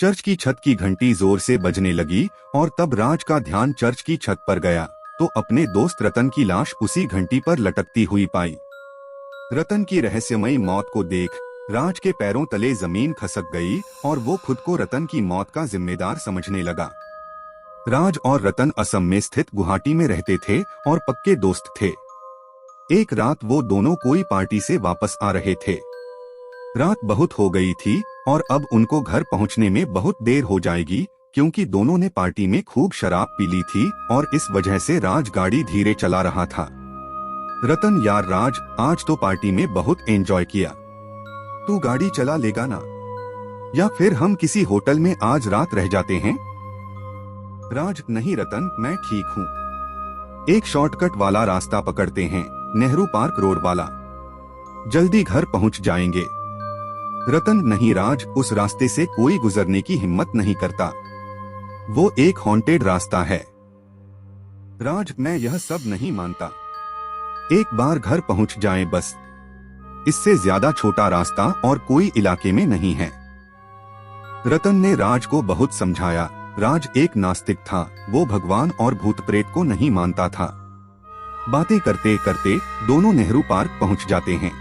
Church की छत की घंटी जोर से बजने लगी और तब राज का ध्यान चर्च की छत पर गया तो अपने दोस्त रतन की लाश उसी घंटी पर लटकती हुई पाई। रतन की रहस्यमयी मौत को देख राज के पैरों तले जमीन खसक गई और वो खुद को रतन की मौत का जिम्मेदार समझने लगा। राज और रतन असम में स्थित गुवाहाटी में रहते थे और पक्के दोस्त थे। एक रात वो दोनों कोई पार्टी से वापस आ रहे थे। रात बहुत हो गई थी और अब उनको घर पहुंचने में बहुत देर हो जाएगी क्योंकि दोनों ने पार्टी में खूब शराब पी ली थी और इस वजह से राज गाड़ी धीरे चला रहा था। रतन, यार राज, आज तो पार्टी में बहुत एंजॉय किया। तू गाड़ी चला लेगा ना? या फिर हम किसी होटल में आज रात रह जाते हैं? राज, नहीं रतन, मैं ठीक हूँ। एक शॉर्टकट वाला रास्ता पकड़ते हैं, नेहरू पार्क रोड वाला। जल्दी घर पहुँच जाएंगे। रतन, नहीं राज, उस रास्ते से कोई गुजरने की हिम्मत नहीं करता। वो एक हॉन्टेड रास्ता है। राज, मैं यह सब नहीं मानता। एक बार घर पहुंच जाएं बस। इससे ज्यादा छोटा रास्ता और कोई इलाके में नहीं है। रतन ने राज को बहुत समझाया। राज एक नास्तिक था, वो भगवान और भूत प्रेत को नहीं मानता था। बातें करते करते दोनों नेहरू पार्क पहुंच जाते हैं।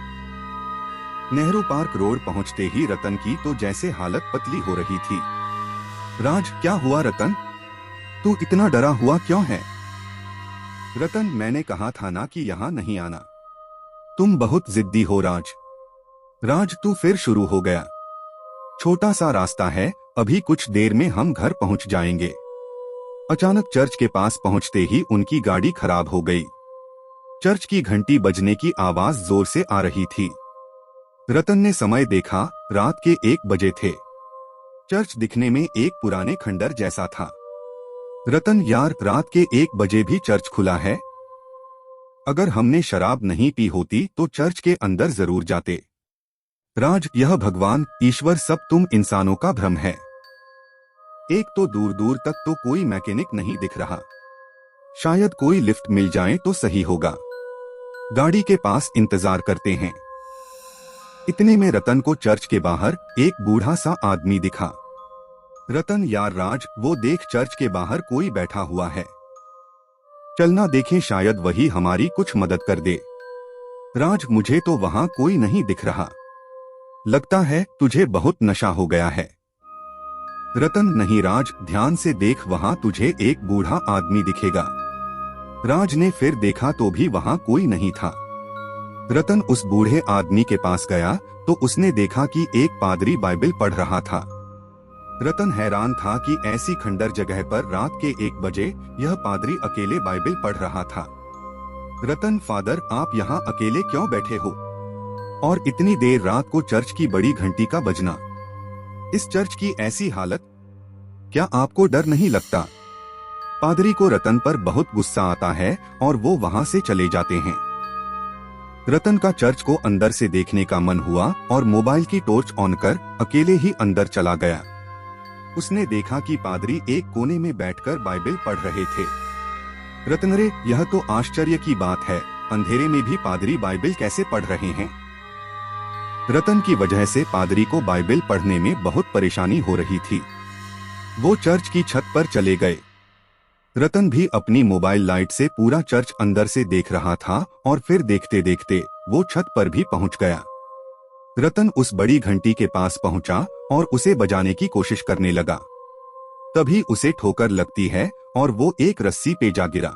नेहरू पार्क रोड पहुंचते ही रतन की तो जैसे हालत पतली हो रही थी। राज, क्या हुआ रतन? तू इतना डरा हुआ क्यों है? रतन, मैंने कहा था ना कि यहाँ नहीं आना। तुम बहुत जिद्दी हो राज। राज, तू फिर शुरू हो गया। छोटा सा रास्ता है, अभी कुछ देर में हम घर पहुंच जाएंगे। अचानक चर्च के पास पहुंचते ही उनकी गाड़ी खराब हो गई। चर्च की घंटी बजने की आवाज जोर से आ रही थी। रतन ने समय देखा, रात के 1 बजे थे। चर्च दिखने में एक पुराने खंडर जैसा था। रतन, यार, रात के 1 बजे भी चर्च खुला है? अगर हमने शराब नहीं पी होती तो चर्च के अंदर जरूर जाते। राज, यह भगवान ईश्वर सब तुम इंसानों का भ्रम है। एक तो दूर दूर तक तो कोई मैकेनिक नहीं दिख रहा। शायद कोई लिफ्ट मिल जाए तो सही होगा। गाड़ी के पास इंतजार करते हैं। इतने में रतन को चर्च के बाहर एक बूढ़ा सा आदमी दिखा। रतन, यार राज, वो देख, चर्च के बाहर कोई बैठा हुआ है। चलना देखें, शायद वही हमारी कुछ मदद कर दे। राज, मुझे तो वहां कोई नहीं दिख रहा। लगता है तुझे बहुत नशा हो गया है। रतन, नहीं राज, ध्यान से देख, वहां तुझे एक बूढ़ा आदमी दिखेगा। राज ने फिर देखा तो भी वहां कोई नहीं था। रतन उस बूढ़े आदमी के पास गया तो उसने देखा कि एक पादरी बाइबल पढ़ रहा था। रतन हैरान था कि ऐसी खंडर जगह पर रात के 1 बजे यह पादरी अकेले बाइबल पढ़ रहा था। रतन, फादर, आप यहाँ अकेले क्यों बैठे हो? और इतनी देर रात को चर्च की बड़ी घंटी का बजना। इस चर्च की ऐसी हालत, क्या आपको डर नहीं लगता? पादरी को रतन पर बहुत गुस्सा आता है और वो वहाँ से चले जाते हैं। रतन का चर्च को अंदर से देखने का मन हुआ और मोबाइल की टॉर्च ऑन कर अकेले ही अंदर चला गया। उसने देखा कि पादरी एक कोने में बैठकर बाइबल पढ़ रहे थे। रतन, रे, यह तो आश्चर्य की बात है, अंधेरे में भी पादरी बाइबल कैसे पढ़ रहे हैं? रतन की वजह से पादरी को बाइबल पढ़ने में बहुत परेशानी हो रही थी। वो चर्च की छत पर चले गए। रतन भी अपनी मोबाइल लाइट से पूरा चर्च अंदर से देख रहा था और फिर देखते देखते वो छत पर भी पहुंच गया। रतन उस बड़ी घंटी के पास पहुंचा और उसे बजाने की कोशिश करने लगा। तभी उसे ठोकर लगती है और वो एक रस्सी पे जा गिरा।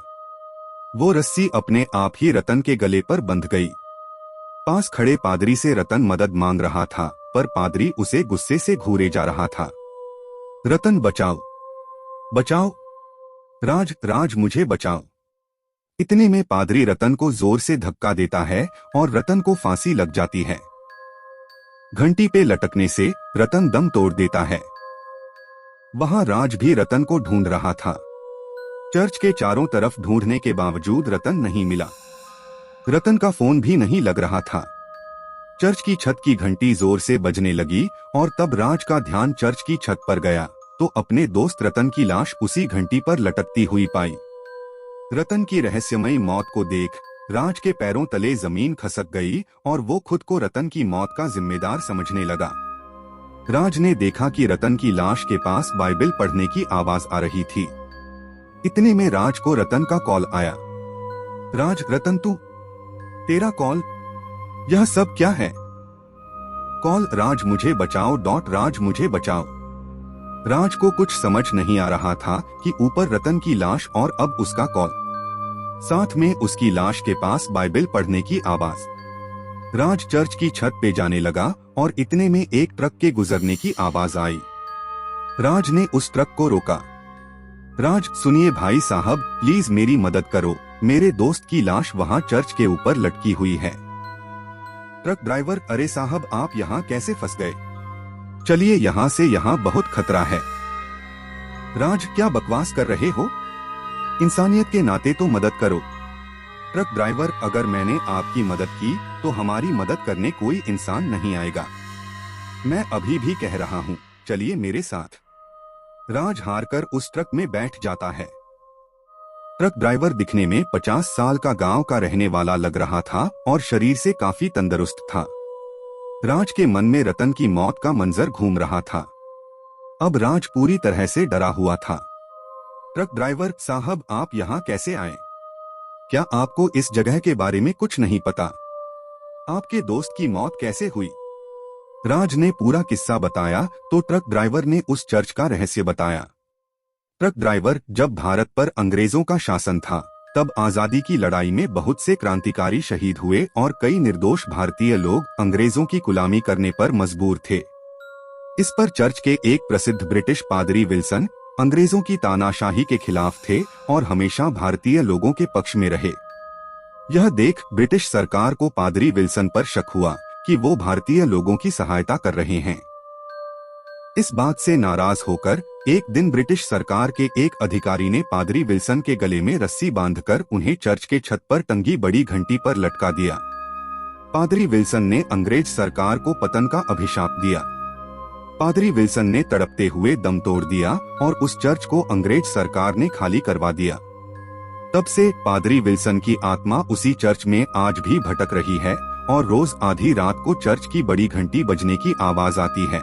वो रस्सी अपने आप ही रतन के गले पर बंध गई। पास खड़े पादरी से रतन मदद मांग रहा था पर पादरी उसे गुस्से से घूरे जा रहा था। रतन, बचाओ, बचाओ, राज, राज, मुझे बचाओ। इतने में पादरी रतन को जोर से धक्का देता है और रतन को फांसी लग जाती है। घंटी पे लटकने से रतन दम तोड़ देता है। वहां राज भी रतन को ढूंढ रहा था। चर्च के चारों तरफ ढूंढने के बावजूद रतन नहीं मिला। रतन का फोन भी नहीं लग रहा था। चर्च की छत की घंटी जोर से बजने लगी और तब राज का ध्यान चर्च की छत पर गया तो अपने दोस्त रतन की लाश उसी घंटी पर लटकती हुई पाई। रतन की रहस्यमयी मौत को देख राज के पैरों तले जमीन खसक गई और वो खुद को रतन की मौत का जिम्मेदार समझने लगा। राज ने देखा कि रतन की लाश के पास बाइबल पढ़ने की आवाज आ रही थी। इतने में राज को रतन का कॉल आया। राज, रतन तू? तेरा कॉल? यह सब क्या है? कॉल, राज मुझे बचाओ, राज मुझे बचाओ। राज को कुछ समझ नहीं आ रहा था कि ऊपर रतन की लाश और अब उसका कॉल, साथ में उसकी लाश के पास बाइबल पढ़ने की आवाज। राज चर्च की छत पे जाने लगा और इतने में एक ट्रक के गुजरने की आवाज आई। राज ने उस ट्रक को रोका। राज, सुनिए भाई साहब, प्लीज मेरी मदद करो, मेरे दोस्त की लाश वहाँ चर्च के ऊपर लटकी हुई है। ट्रक ड्राइवर, अरे साहब आप यहाँ कैसे फंस गए? चलिए यहाँ से, यहाँ बहुत खतरा है। राज, क्या बकवास कर रहे हो? इंसानियत के नाते तो मदद करो। ट्रक ड्राइवर, अगर मैंने आपकी मदद की तो हमारी मदद करने कोई इंसान नहीं आएगा। मैं अभी भी कह रहा हूँ, चलिए मेरे साथ। राज हारकर उस ट्रक में बैठ जाता है। ट्रक ड्राइवर दिखने में 50 साल का गांव का रहने वाला लग रहा था और शरीर से काफी तंदुरुस्त था। राज के मन में रतन की मौत का मंजर घूम रहा था। अब राज पूरी तरह से डरा हुआ था। ट्रक ड्राइवर साहब, आप यहाँ कैसे आए? क्या आपको इस जगह के बारे में कुछ नहीं पता? आपके दोस्त की मौत कैसे हुई? राज ने पूरा किस्सा बताया तो ट्रक ड्राइवर ने उस चर्च का रहस्य बताया। ट्रक ड्राइवर, जब भारत पर अंग्रेजों का शासन था तब आजादी की लड़ाई में बहुत से क्रांतिकारी शहीद हुए और कई निर्दोष भारतीय लोग अंग्रेजों की गुलामी करने पर मजबूर थे। इस पर चर्च के एक प्रसिद्ध ब्रिटिश पादरी विल्सन अंग्रेजों की तानाशाही के खिलाफ थे और हमेशा भारतीय लोगों के पक्ष में रहे। यह देख ब्रिटिश सरकार को पादरी विल्सन पर शक हुआ कि वो भारतीय लोगों की सहायता कर रहे हैं। इस बात से नाराज होकर एक दिन ब्रिटिश सरकार के एक अधिकारी ने पादरी विल्सन के गले में रस्सी बांधकर उन्हें चर्च के छत पर टंगी बड़ी घंटी पर लटका दिया। पादरी विल्सन ने अंग्रेज सरकार को पतन का अभिशाप दिया। पादरी विल्सन ने तड़पते हुए दम तोड़ दिया और उस चर्च को अंग्रेज सरकार ने खाली करवा दिया। तब से पादरी विल्सन की आत्मा उसी चर्च में आज भी भटक रही है और रोज आधी रात को चर्च की बड़ी घंटी बजने की आवाज आती है।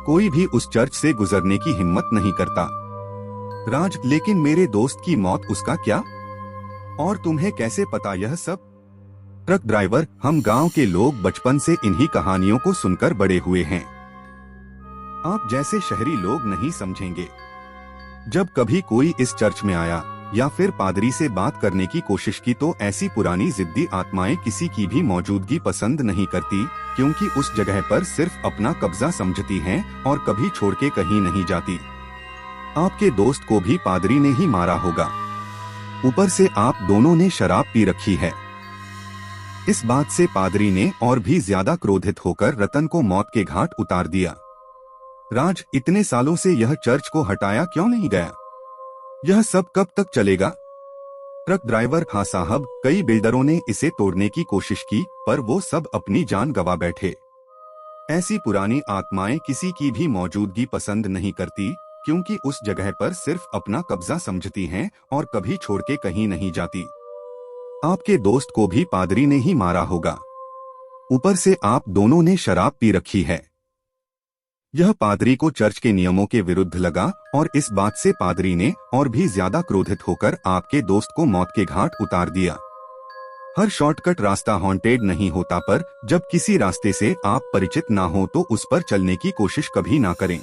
कोई भी उस चर्च से गुजरने की हिम्मत नहीं करता। राज, लेकिन मेरे दोस्त की मौत, उसका क्या? और तुम्हें कैसे पता यह सब? ट्रक ड्राइवर, हम गांव के लोग बचपन से इन्हीं कहानियों को सुनकर बड़े हुए हैं। आप जैसे शहरी लोग नहीं समझेंगे। जब कभी कोई इस चर्च में आया या फिर पादरी से बात करने की कोशिश की तो ऐसी पुरानी जिद्दी आत्माएं किसी की भी मौजूदगी पसंद नहीं करती, क्योंकि उस जगह पर सिर्फ अपना कब्जा समझती हैं और कभी छोड़ के कहीं नहीं जाती। आपके दोस्त को भी पादरी ने ही मारा होगा। ऊपर से आप दोनों ने शराब पी रखी है। इस बात से पादरी ने और भी ज्यादा क्रोधित होकर रतन को मौत के घाट उतार दिया। राज, इतने सालों से यह चर्च को हटाया क्यों नहीं गया? यह सब कब तक चलेगा? ट्रक ड्राइवर, हाँ साहब, कई बिल्डरों ने इसे तोड़ने की कोशिश की पर वो सब अपनी जान गंवा बैठे। ऐसी पुरानी आत्माएं किसी की भी मौजूदगी पसंद नहीं करती, क्योंकि उस जगह पर सिर्फ अपना कब्जा समझती हैं और कभी छोड़ के कहीं नहीं जाती। आपके दोस्त को भी पादरी ने ही मारा होगा। ऊपर से आप दोनों ने शराब पी रखी है। यह पादरी को चर्च के नियमों के विरुद्ध लगा और इस बात से पादरी ने और भी ज्यादा क्रोधित होकर आपके दोस्त को मौत के घाट उतार दिया। हर शॉर्टकट रास्ता हॉन्टेड नहीं होता, पर जब किसी रास्ते से आप परिचित ना हो तो उस पर चलने की कोशिश कभी ना करें।